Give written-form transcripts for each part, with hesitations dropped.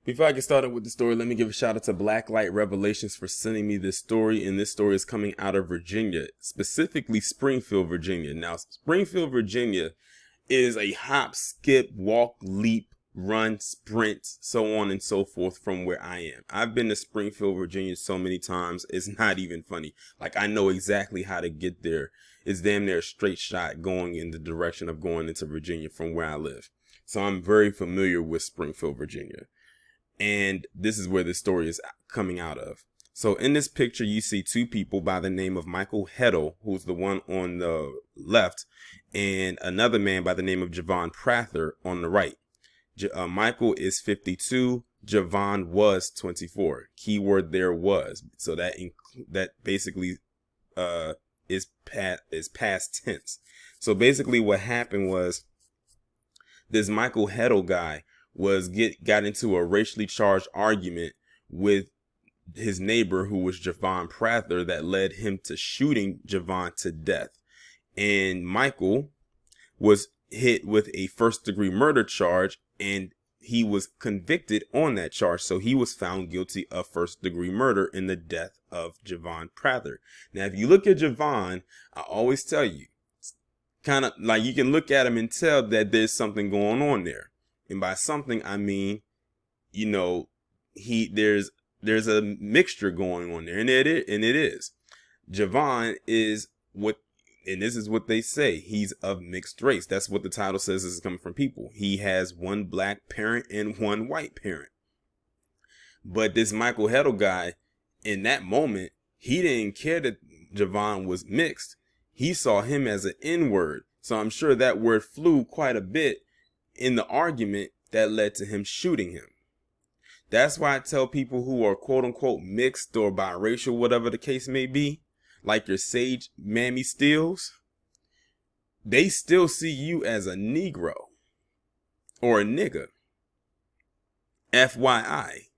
Before I get started with the story, let me give a shout out to Blacklight Revelations for sending me this story. And this story is coming out of Virginia, specifically Springfield, Virginia. Now, Springfield, Virginia is a hop, skip, walk, leap, run, sprint, so on and so forth from where I am. I've been to Springfield, Virginia so many times. It's not even funny. Like, I know exactly how to get there. It's damn near a straight shot going in the direction of going into Virginia from where I live. So I'm very familiar with Springfield, Virginia. And this is where this story is coming out of. So in this picture, you see two people by the name of Michael Hetle, who's the one on the left, and another man by the name of Javon Prather on the right. Michael is 52. Javon was 24. Keyword there was. So that basically is past tense. So basically what happened was this Michael Hetle guy got into a racially charged argument with his neighbor, who was Javon Prather, that led him to shooting Javon to death. And Michael was hit with a first-degree murder charge, and he was convicted on that charge. So he was found guilty of first-degree murder in the death of Javon Prather. Now, if you look at Javon, I always tell you, kind of like you can look at him and tell that there's something going on there. And by something, I mean, you know, there's a mixture going on there, and it is. Javon is and this is what they say, he's of mixed race. That's what the title says. This is coming from people. He has one black parent and one white parent. But this Michael Hetle guy, in that moment, he didn't care that Javon was mixed. He saw him as an N-word. So I'm sure that word flew quite a bit in the argument that led to him shooting him. That's why I tell people who are quote unquote mixed or biracial, whatever the case may be, like your Sage Mammy Steels, they still see you as a Negro or a nigga. FYI.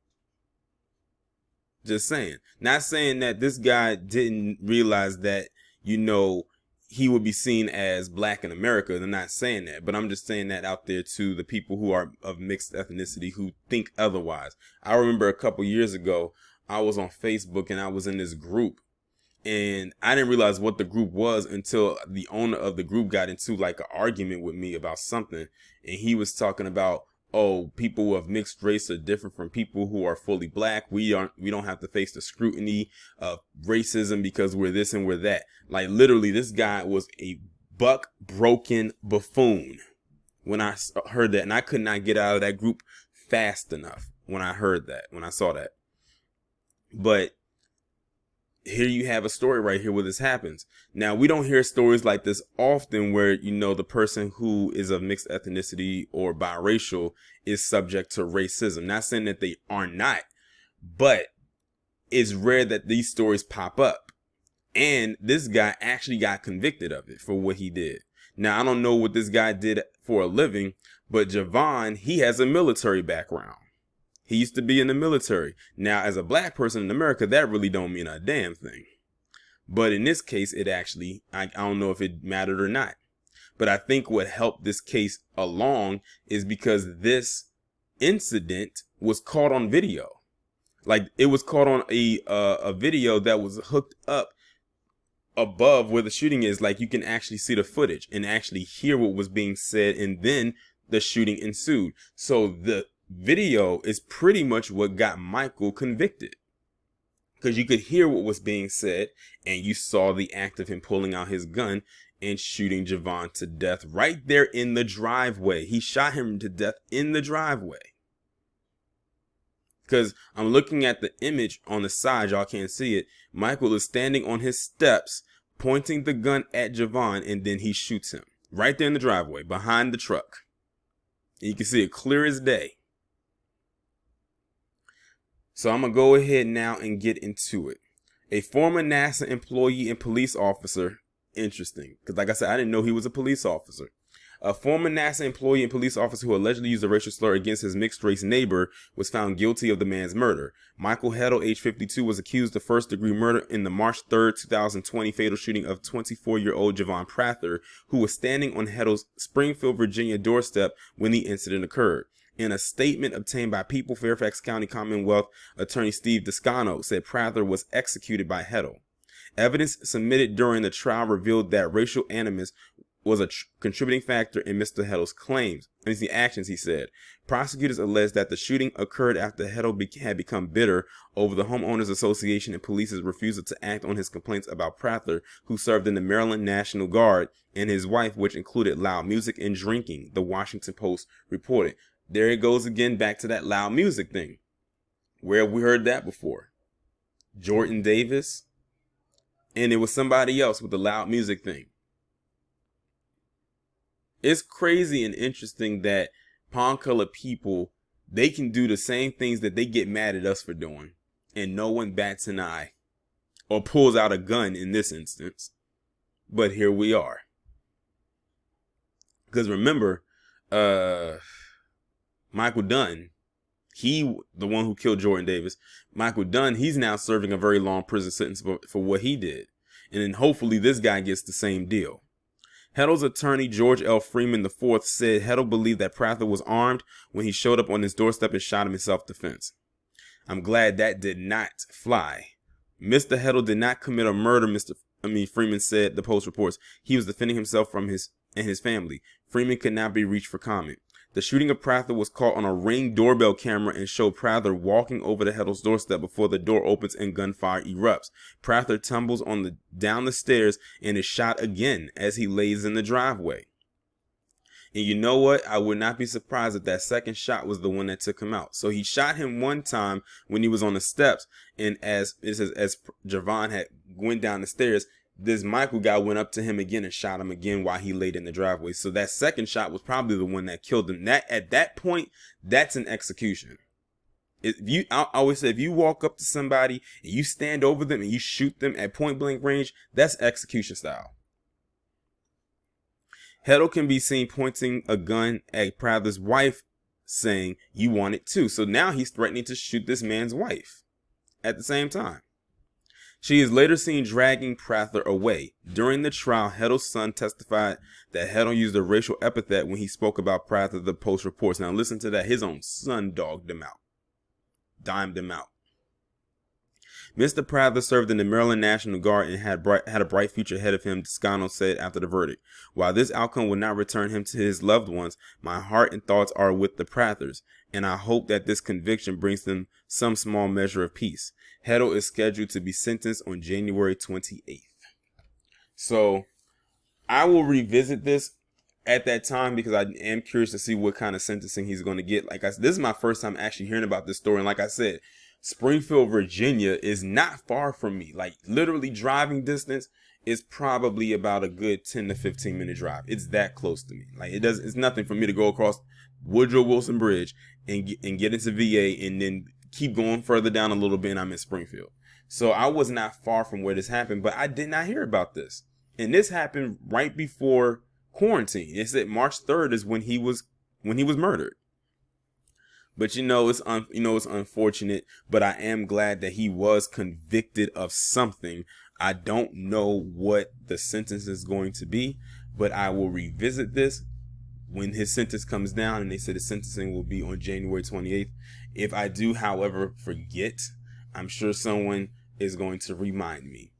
Just saying. Not saying that this guy didn't realize that, you know, he would be seen as black in America. They're not saying that, but I'm just saying that out there to the people who are of mixed ethnicity who think otherwise. I remember a couple years ago, I was on Facebook and I was in this group, and I didn't realize what the group was until the owner of the group got into like an argument with me about something. And he was talking about, oh, people of mixed race are different from people who are fully black. We don't have to face the scrutiny of racism because we're this and we're that. Like, literally, this guy was a buck broken buffoon when I heard that. And I could not get out of that group fast enough when I saw that. But here you have a story right here where this happens. Now, we don't hear stories like this often where, you know, the person who is of mixed ethnicity or biracial is subject to racism. Not saying that they are not, but it's rare that these stories pop up. And this guy actually got convicted of it for what he did. Now, I don't know what this guy did for a living, but Javon, he has a military background. He used to be in the military. Now, as a black person in America, that really don't mean a damn thing. But in this case, it actually, I don't know if it mattered or not. But I think what helped this case along is because this incident was caught on video. Like, it was caught on a video that was hooked up above where the shooting is. Like, you can actually see the footage and actually hear what was being said, and then the shooting ensued. So the video is pretty much what got Michael convicted, because you could hear what was being said and you saw the act of him pulling out his gun and shooting Javon to death right there in the driveway. He shot him to death in the driveway. Because I'm looking at the image on the side, y'all can't see it. Michael is standing on his steps pointing the gun at Javon, and then he shoots him right there in the driveway behind the truck. And you can see it clear as day. So I'm going to go ahead now and get into it. A former NASA employee and police officer. Interesting, because like I said, I didn't know he was a police officer. A former NASA employee and police officer who allegedly used a racial slur against his mixed race neighbor was found guilty of the man's murder. Michael Hetle, age 52, was accused of first-degree murder in the March 3rd, 2020 fatal shooting of 24-year-old Javon Prather, who was standing on Hetle's Springfield, Virginia doorstep when the incident occurred. In a statement obtained by People Fairfax County Commonwealth Attorney Steve Descano said Prather was executed by Hetle. Evidence submitted during the trial revealed that racial animus was a contributing factor in Mr. Hetle's claims. And the actions, he said. Prosecutors alleged that the shooting occurred after Hetle had become bitter over the Homeowners Association and police's refusal to act on his complaints about Prather, who served in the Maryland National Guard, and his wife, which included loud music and drinking, the Washington Post reported. There it goes again, back to that loud music thing. Where have we heard that before? Jordan Davis, and it was somebody else with the loud music thing. It's crazy and interesting that palm-colored people, they can do the same things that they get mad at us for doing, and no one bats an eye or pulls out a gun in this instance. But here we are. Because remember, Michael Dunn, the one who killed Jordan Davis, Michael Dunn, he's now serving a very long prison sentence for what he did. And then hopefully this guy gets the same deal. Hetle's attorney, George L. Freeman IV, said Hetle believed that Prather was armed when he showed up on his doorstep and shot him in self-defense. I'm glad that did not fly. Mr. Hetle did not commit a murder, Freeman said, the Post reports. He was defending himself from his family. Freeman could not be reached for comment. The shooting of Prather was caught on a Ring doorbell camera and showed Prather walking over to Hetle's doorstep before the door opens and gunfire erupts. Prather tumbles down the stairs and is shot again as he lays in the driveway. And you know what? I would not be surprised if that second shot was the one that took him out. So he shot him one time when he was on the steps, and as Javon had went down the stairs, this Michael guy went up to him again and shot him again while he laid in the driveway. So that second shot was probably the one that killed him. At that point, that's an execution. I always say, if you walk up to somebody and you stand over them and you shoot them at point blank range, that's execution style. Hetle can be seen pointing a gun at Prather's wife, saying, "You want it too." So now he's threatening to shoot this man's wife at the same time. She is later seen dragging Prather away. During the trial, Hetle's son testified that Hetle used a racial epithet when he spoke about Prather, the Post reports. Now listen to that. His own son dogged him out. Dimed him out. Mr. Prather served in the Maryland National Guard and had a bright future ahead of him, Descano said after the verdict. While this outcome will not return him to his loved ones, my heart and thoughts are with the Prathers, and I hope that this conviction brings them some small measure of peace. Hetle is scheduled to be sentenced on January 28th. So I will revisit this at that time because I am curious to see what kind of sentencing he's going to get. This is my first time actually hearing about this story. And like I said, Springfield, Virginia is not far from me. Like literally driving distance is probably about a good 10 to 15 minute drive. It's that close to me. It's nothing for me to go across Woodrow Wilson Bridge and get into VA and then keep going further down a little bit and I'm in Springfield. So I was not far from where this happened, but I did not hear about this. And this happened right before quarantine. It said March 3rd is when he was murdered. But it's unfortunate, but I am glad that he was convicted of something. I don't know what the sentence is going to be, but I will revisit this when his sentence comes down, and they said the sentencing will be on January 28th. If I do, however, forget, I'm sure someone is going to remind me.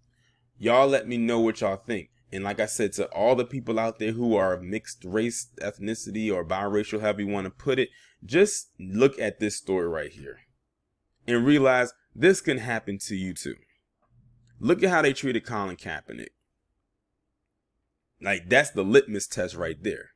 Y'all let me know what y'all think. And like I said, to all the people out there who are mixed race, ethnicity, or biracial, however you want to put it, just look at this story right here and realize this can happen to you too. Look at how they treated Colin Kaepernick. That's the litmus test right there.